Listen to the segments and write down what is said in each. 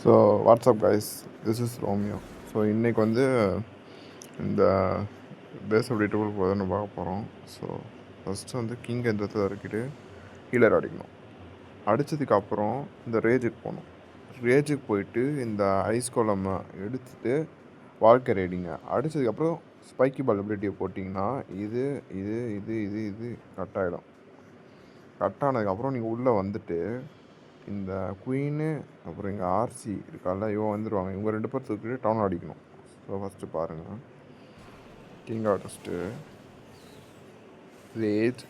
So WhatsApp guys, this is Romeo. So இன்றைக்கி வந்து இந்த பேஸ் அப்படி டூல் போதுன்னு பார்க்க போகிறோம். ஸோ ஃபஸ்ட்டு வந்து கிங் எந்திரத்தை இறக்கிட்டு ஹீலர் அடிக்கணும். அடித்ததுக்கப்புறம் இந்த ரேஜுக்கு போகணும். ரேஜுக்கு போயிட்டு இந்த ஐஸ் கோலம் எடுத்துகிட்டு வாழ்க்கை ரேடிங்க அடித்ததுக்கப்புறம் ஸ்பைக்கி பால் எபிலிட்டியை போட்டிங்கன்னா இது இது இது இது இது கட் ஆகிடும். கட் ஆனதுக்கப்புறம் நீங்கள் உள்ளே வந்துட்டு இந்த குயின்னு அப்புறம் இங்கே ஆர்சி இருக்கால, இவன் வந்துடுவாங்க. இவங்க 2 பேர் தூக்கிட்டு டவுன் அடிக்கணும். ஸோ ஃபஸ்ட்டு பாருங்கள், king artist rage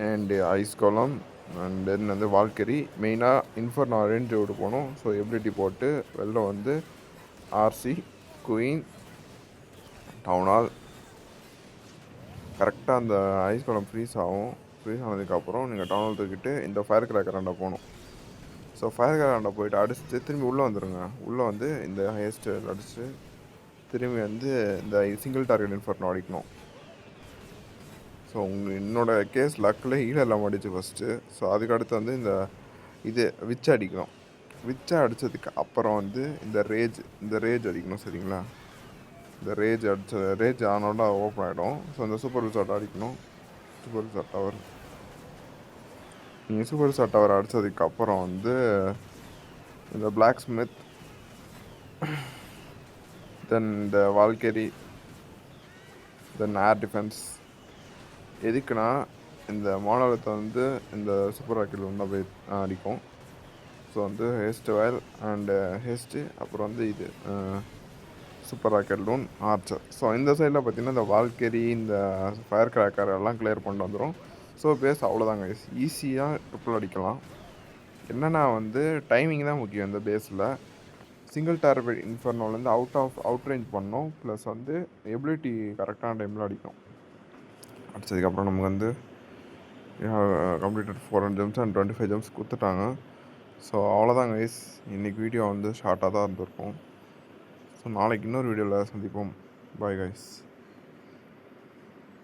and ice golem and then வந்து வால்கரி மெயினாக இன்ஃபர்னோ ரேஞ்ச் விட்டு போகணும். ஸோ எபிலிட்டி போட்டு வெளில வந்து ஆர்சி குயின் டவுனால் கரெக்டாக அந்த ஐஸ் கோலம் ஃப்ரீஸ் ஆகும். ஃப்ரீஸ் ஆனதுக்கப்புறம் நீங்கள் டவுனால் தூக்கிட்டு இந்த ஃபயர் கிராக்கராண்ட போகணும். ஸோ ஃபயர் கிராக்கராண்ட போயிட்டு அடிச்சுட்டு திரும்பி உள்ளே வந்துடுங்க. உள்ளே வந்து இந்த ஹேஸ்ட்டு அடிச்சுட்டு திரும்பி வந்து இந்த சிங்கிள் டார்கெட் இன்ஃபர்னோ அடிக்கணும். ஸோ என்னோடய கேஸ் லக்கில் ஹீலர் இல்லாமல் அடிச்சு ஃபஸ்ட்டு. ஸோ அதுக்கடுத்து வந்து இது விச் அடிக்கணும். விச்சை அடித்ததுக்கு அப்புறம் வந்து இந்த ரேஜ் அடிக்கணும். சரிங்களா? இந்த ரேஜ் ஆனோட ஓப்பன் ஆகிடும். ஸோ இந்த சூப்பர் விசாட் அடிக்கணும். சூப்பர் விசாட் டவர் நீங்கள் சூப்பர் விசாட் டவர் அடித்ததுக்கப்புறம் வந்து இந்த பிளாக் ஸ்மித் தென் இந்த வால்கெரி தென் ஏர் டிஃபென்ஸ். எதுக்குன்னா இந்த மானலத்தை வந்து இந்த சூப்பர் ராக்கெட் ஒன்றா போய் அடிக்கும். ஸோ வந்து ஹேஸ்ட் வயல் அண்டு ஹேஸ்ட்டு அப்புறம் வந்து இது சூப்பர் ராக்கெட் லூன் ஆர்ச்சர். ஸோ இந்த சைடில் பார்த்திங்கன்னா இந்த வால்கெரி இந்த ஃபயர் கிராக்கர் எல்லாம் கிளியர் பண்ணிட்டு வந்துடும். ஸோ பேஸ் அவ்வளோதாங்க, ஈஸியாக ட்ரிப்பிள் அடிக்கலாம். என்னென்னா வந்து டைமிங் தான் முக்கியம். இந்த பேஸில் சிங்கிள் டார்கெட் இன்ஃபர்னோலேருந்து அவுட் ரேஞ்ச் பண்ணோம். ப்ளஸ் வந்து எபிலிட்டி கரெக்டான டைமில் அடிக்கணும். அடித்ததுக்கப்புறம் நமக்கு வந்து கம்ப்ளீட்டட் 400 ஜெம்ஸ் அண்ட் 25 ஜெம்ஸ் கொடுத்துட்டாங்க. ஸோ அவ்வளோதாங்க கைஸ், இன்றைக்கி வீடியோ வந்து ஷார்ட்டாக தான் இருந்திருக்கும். ஸோ நாளைக்கு இன்னொரு வீடியோவில் சந்திப்போம். Bye guys.